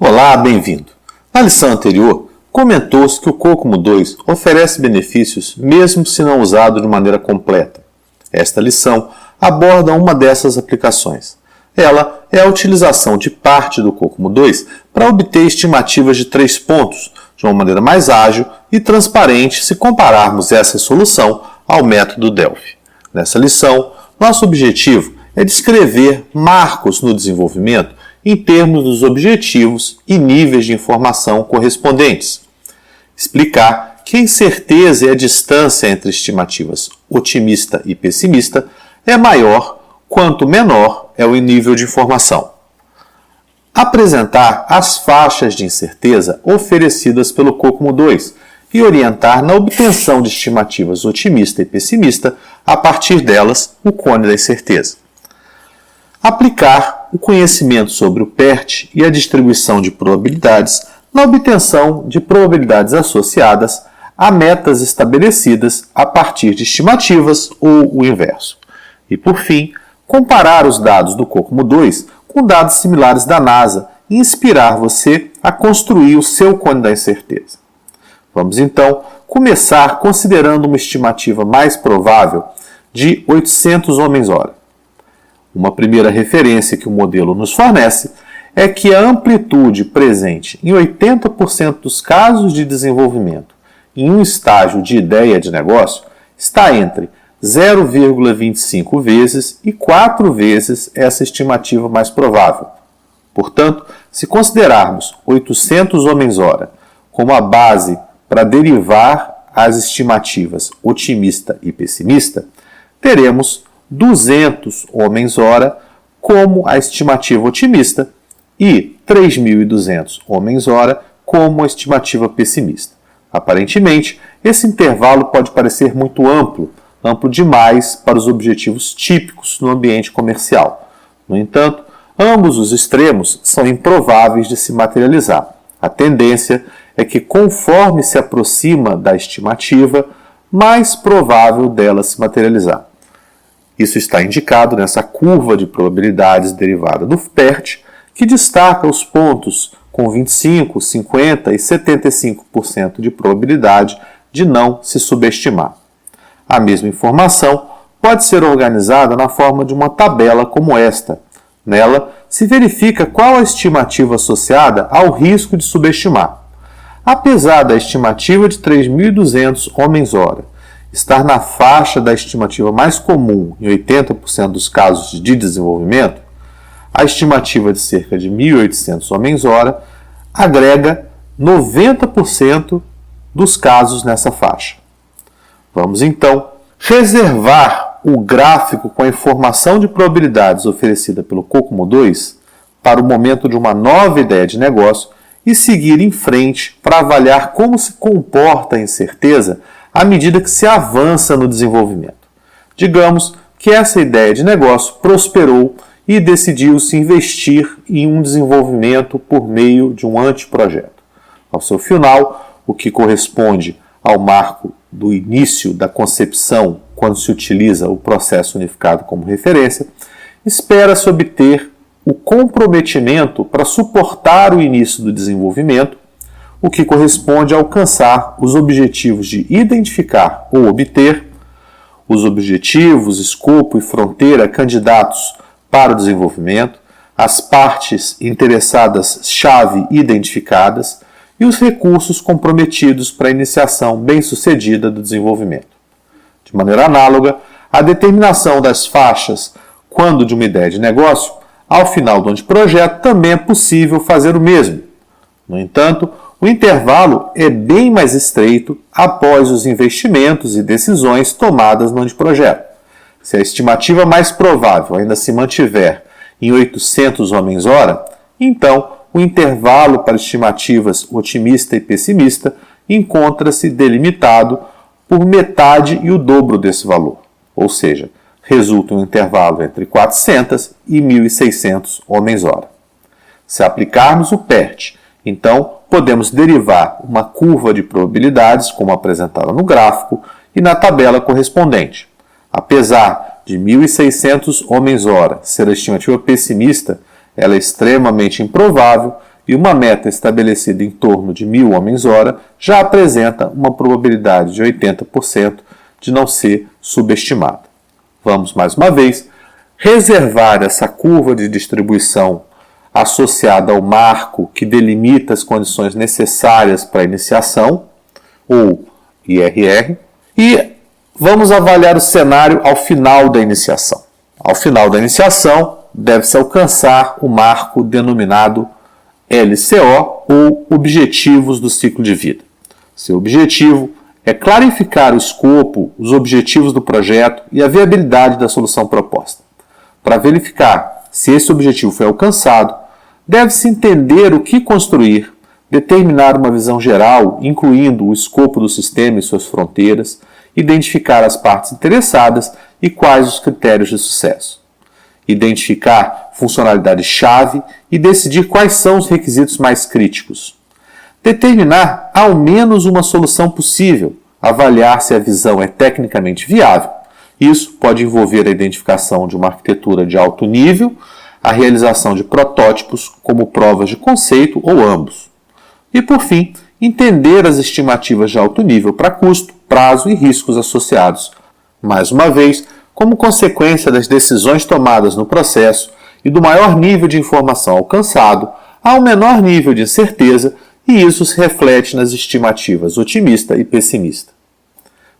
Olá, bem-vindo! Na lição anterior, comentou-se que o COCOMO 2 oferece benefícios mesmo se não usado de maneira completa. Esta lição aborda uma dessas aplicações. Ela é a utilização de parte do COCOMO 2 para obter estimativas de 3 pontos, de uma maneira mais ágil e transparente se compararmos essa solução ao método Delphi. Nessa lição, nosso objetivo é descrever marcos no desenvolvimento em termos dos objetivos e níveis de informação correspondentes. Explicar que a incerteza e a distância entre estimativas otimista e pessimista é maior quanto menor é o nível de informação. Apresentar as faixas de incerteza oferecidas pelo COCOMO 2 e orientar na obtenção de estimativas otimista e pessimista, a partir delas, o cone da incerteza. Aplicar o conhecimento sobre o PERT e a distribuição de probabilidades na obtenção de probabilidades associadas a metas estabelecidas a partir de estimativas ou o inverso. E, por fim, comparar os dados do COCOMO 2 com dados similares da NASA e inspirar você a construir o seu cone da incerteza. Vamos, então, começar considerando uma estimativa mais provável de 800 homens-hora. Uma primeira referência que o modelo nos fornece é que a amplitude presente em 80% dos casos de desenvolvimento em um estágio de ideia de negócio está entre 0,25 vezes e 4 vezes essa estimativa mais provável. Portanto, se considerarmos 800 homens-hora como a base para derivar as estimativas otimista e pessimista, teremos 200 homens-hora como a estimativa otimista e 3.200 homens-hora como a estimativa pessimista. Aparentemente, esse intervalo pode parecer muito amplo demais para os objetivos típicos no ambiente comercial. No entanto, ambos os extremos são improváveis de se materializar. A tendência é que, conforme se aproxima da estimativa, mais provável dela se materializar. Isso está indicado nessa curva de probabilidades derivada do PERT, que destaca os pontos com 25%, 50% e 75% de probabilidade de não se subestimar. A mesma informação pode ser organizada na forma de uma tabela como esta. Nela, se verifica qual a estimativa associada ao risco de subestimar. Apesar da estimativa de 3.200 homens-hora estar na faixa da estimativa mais comum em 80% dos casos de desenvolvimento, a estimativa de cerca de 1.800 homens-hora agrega 90% dos casos nessa faixa. Vamos então reservar o gráfico com a informação de probabilidades oferecida pelo COCOMO 2 para o momento de uma nova ideia de negócio e seguir em frente para avaliar como se comporta a incerteza à medida que se avança no desenvolvimento. Digamos que essa ideia de negócio prosperou e decidiu-se investir em um desenvolvimento por meio de um anteprojeto. Ao seu final, o que corresponde ao marco do início da concepção, quando se utiliza o processo unificado como referência, espera-se obter o comprometimento para suportar o início do desenvolvimento, o que corresponde a alcançar os objetivos de identificar ou obter os objetivos, escopo e fronteira candidatos para o desenvolvimento, as partes interessadas-chave identificadas e os recursos comprometidos para a iniciação bem-sucedida do desenvolvimento. De maneira análoga, a determinação das faixas quando de uma ideia de negócio, ao final do anteprojeto, também é possível fazer o mesmo. No entanto, o intervalo é bem mais estreito após os investimentos e decisões tomadas no anteprojeto. Se a estimativa mais provável ainda se mantiver em 800 homens-hora, então o intervalo para estimativas otimista e pessimista encontra-se delimitado por metade e o dobro desse valor, ou seja, resulta um intervalo entre 400 e 1.600 homens-hora. Se aplicarmos o PERT, então podemos derivar uma curva de probabilidades, como apresentada no gráfico, e na tabela correspondente. Apesar de 1.600 homens-hora ser a estimativa pessimista, ela é extremamente improvável e uma meta estabelecida em torno de 1.000 homens-hora já apresenta uma probabilidade de 80% de não ser subestimada. Vamos, mais uma vez, reservar essa curva de distribuição associada ao marco que delimita as condições necessárias para a iniciação, ou IRR, e vamos avaliar o cenário ao final da iniciação. Ao final da iniciação, deve-se alcançar o marco denominado LCO, ou Objetivos do Ciclo de Vida. Seu objetivo é clarificar o escopo, os objetivos do projeto e a viabilidade da solução proposta. Para verificar se esse objetivo foi alcançado, deve-se entender o que construir, determinar uma visão geral, incluindo o escopo do sistema e suas fronteiras, identificar as partes interessadas e quais os critérios de sucesso. Identificar funcionalidade-chave e decidir quais são os requisitos mais críticos. Determinar ao menos uma solução possível, avaliar se a visão é tecnicamente viável. Isso pode envolver a identificação de uma arquitetura de alto nível, a realização de protótipos como provas de conceito ou ambos. E, por fim, entender as estimativas de alto nível para custo, prazo e riscos associados. Mais uma vez, como consequência das decisões tomadas no processo e do maior nível de informação alcançado, há um menor nível de incerteza e isso se reflete nas estimativas otimista e pessimista.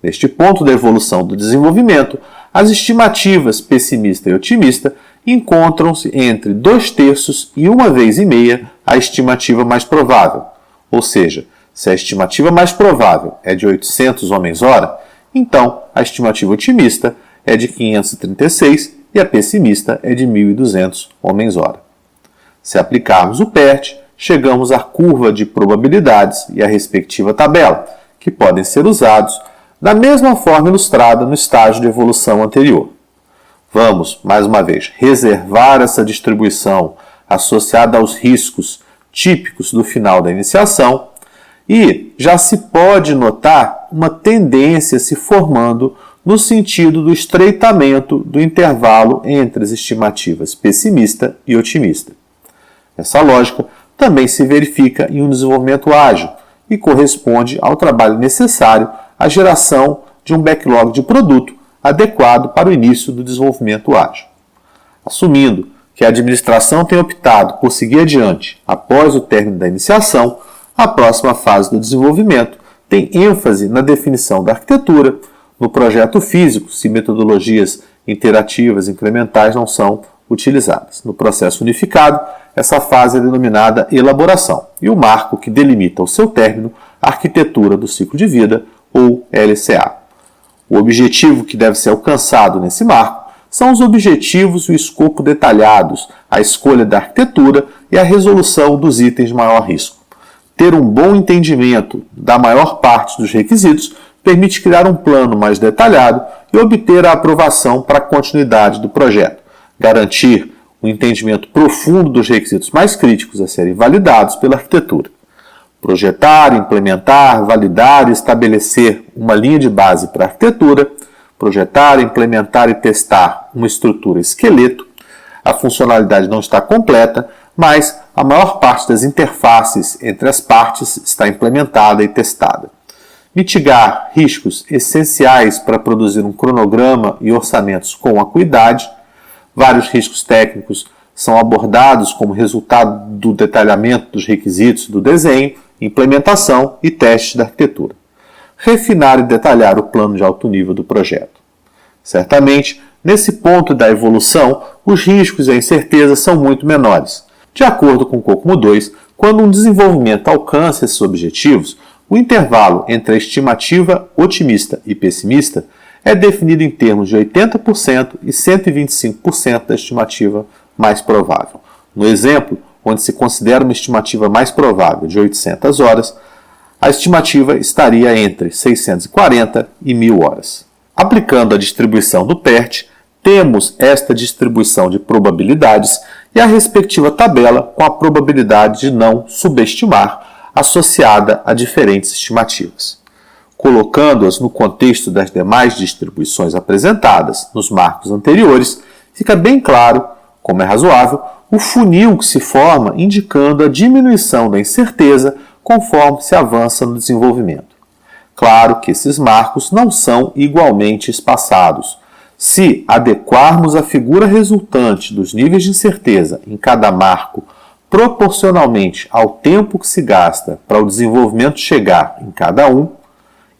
Neste ponto da evolução do desenvolvimento, as estimativas pessimista e otimista encontram-se entre 2/3 e 1,5 a estimativa mais provável. Ou seja, se a estimativa mais provável é de 800 homens-hora, então a estimativa otimista é de 536 e a pessimista é de 1.200 homens-hora. Se aplicarmos o PERT, chegamos à curva de probabilidades e à respectiva tabela, que podem ser usados da mesma forma ilustrada no estágio de evolução anterior. Vamos, mais uma vez, reservar essa distribuição associada aos riscos típicos do final da iniciação e já se pode notar uma tendência se formando no sentido do estreitamento do intervalo entre as estimativas pessimista e otimista. Essa lógica também se verifica em um desenvolvimento ágil e corresponde ao trabalho necessário à geração de um backlog de produto adequado para o início do desenvolvimento ágil. Assumindo que a administração tem optado por seguir adiante após o término da iniciação, a próxima fase do desenvolvimento tem ênfase na definição da arquitetura, no projeto físico, se metodologias interativas incrementais não são utilizadas. No processo unificado, essa fase é denominada elaboração e o marco que delimita o seu término, a arquitetura do ciclo de vida, ou LCA. O objetivo que deve ser alcançado nesse marco são os objetivos e o escopo detalhados, a escolha da arquitetura e a resolução dos itens de maior risco. Ter um bom entendimento da maior parte dos requisitos permite criar um plano mais detalhado e obter a aprovação para a continuidade do projeto, garantir um entendimento profundo dos requisitos mais críticos a serem validados pela arquitetura. Projetar, implementar, validar e estabelecer uma linha de base para a arquitetura, projetar, implementar e testar uma estrutura esqueleto. A funcionalidade não está completa, mas a maior parte das interfaces entre as partes está implementada e testada. Mitigar riscos essenciais para produzir um cronograma e orçamentos com acuidade. Vários riscos técnicos são abordados como resultado do detalhamento dos requisitos do desenho, implementação e testes da arquitetura. Refinar e detalhar o plano de alto nível do projeto. Certamente, nesse ponto da evolução, os riscos e a incerteza são muito menores. De acordo com o COCOMO 2, quando um desenvolvimento alcança esses objetivos, o intervalo entre a estimativa otimista e pessimista é definido em termos de 80% e 125% da estimativa mais provável. No exemplo, onde se considera uma estimativa mais provável de 800 horas, a estimativa estaria entre 640 e 1.000 horas. Aplicando a distribuição do PERT, temos esta distribuição de probabilidades e a respectiva tabela com a probabilidade de não subestimar associada a diferentes estimativas. Colocando-as no contexto das demais distribuições apresentadas nos marcos anteriores, fica bem claro, como é razoável, o funil que se forma indicando a diminuição da incerteza conforme se avança no desenvolvimento. Claro que esses marcos não são igualmente espaçados. Se adequarmos a figura resultante dos níveis de incerteza em cada marco proporcionalmente ao tempo que se gasta para o desenvolvimento chegar em cada um,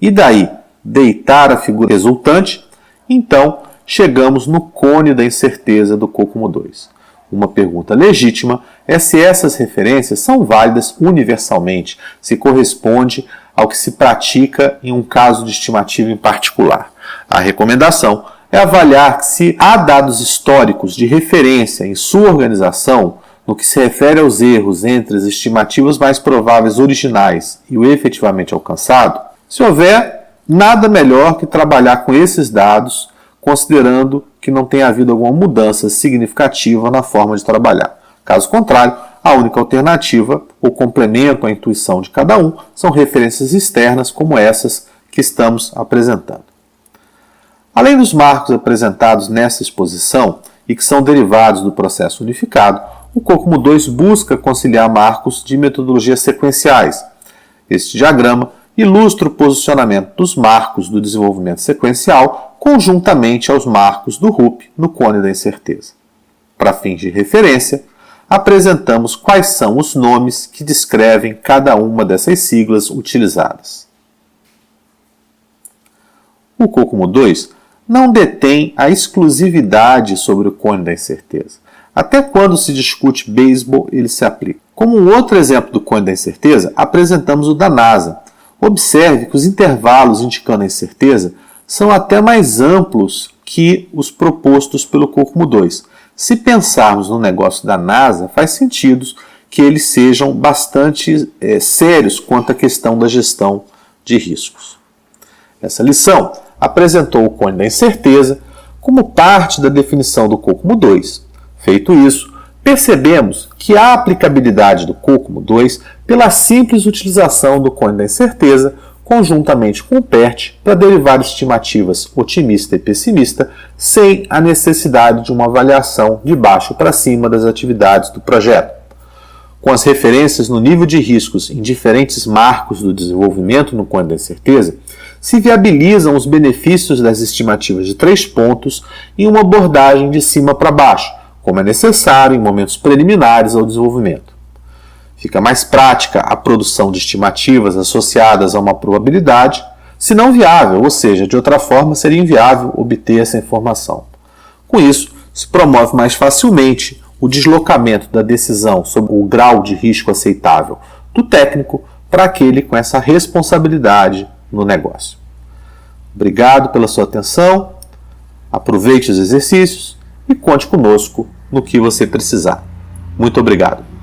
e daí deitar a figura resultante, então chegamos no cone da incerteza do COCOMO 2. Uma pergunta legítima é se essas referências são válidas universalmente, se corresponde ao que se pratica em um caso de estimativa em particular. A recomendação é avaliar se há dados históricos de referência em sua organização no que se refere aos erros entre as estimativas mais prováveis originais e o efetivamente alcançado. Se houver, nada melhor que trabalhar com esses dados, considerando que não tenha havido alguma mudança significativa na forma de trabalhar. Caso contrário, a única alternativa, ou complemento à intuição de cada um, são referências externas como essas que estamos apresentando. Além dos marcos apresentados nessa exposição e que são derivados do processo unificado, o COCOMO 2 busca conciliar marcos de metodologias sequenciais. Este diagrama ilustra o posicionamento dos marcos do desenvolvimento sequencial conjuntamente aos marcos do RUP no cone da incerteza. Para fins de referência, apresentamos quais são os nomes que descrevem cada uma dessas siglas utilizadas. O COCOMO 2 não detém a exclusividade sobre o cone da incerteza. Até quando se discute beisebol, ele se aplica. Como um outro exemplo do cone da incerteza, apresentamos o da NASA. Observe que os intervalos indicando a incerteza são até mais amplos que os propostos pelo COCOMO 2. Se pensarmos no negócio da NASA, faz sentido que eles sejam bastante sérios quanto à questão da gestão de riscos. Essa lição apresentou o cone da incerteza como parte da definição do COCOMO 2. Feito isso, percebemos que há aplicabilidade do COCOMO 2 pela simples utilização do cone da incerteza conjuntamente com o PERT para derivar estimativas otimista e pessimista sem a necessidade de uma avaliação de baixo para cima das atividades do projeto. Com as referências no nível de riscos em diferentes marcos do desenvolvimento no cone da incerteza, se viabilizam os benefícios das estimativas de 3 pontos em uma abordagem de cima para baixo, como é necessário em momentos preliminares ao desenvolvimento. Fica mais prática a produção de estimativas associadas a uma probabilidade, se não viável, ou seja, de outra forma seria inviável obter essa informação. Com isso, se promove mais facilmente o deslocamento da decisão sobre o grau de risco aceitável do técnico para aquele com essa responsabilidade no negócio. Obrigado pela sua atenção, aproveite os exercícios e conte conosco no que você precisar. Muito obrigado.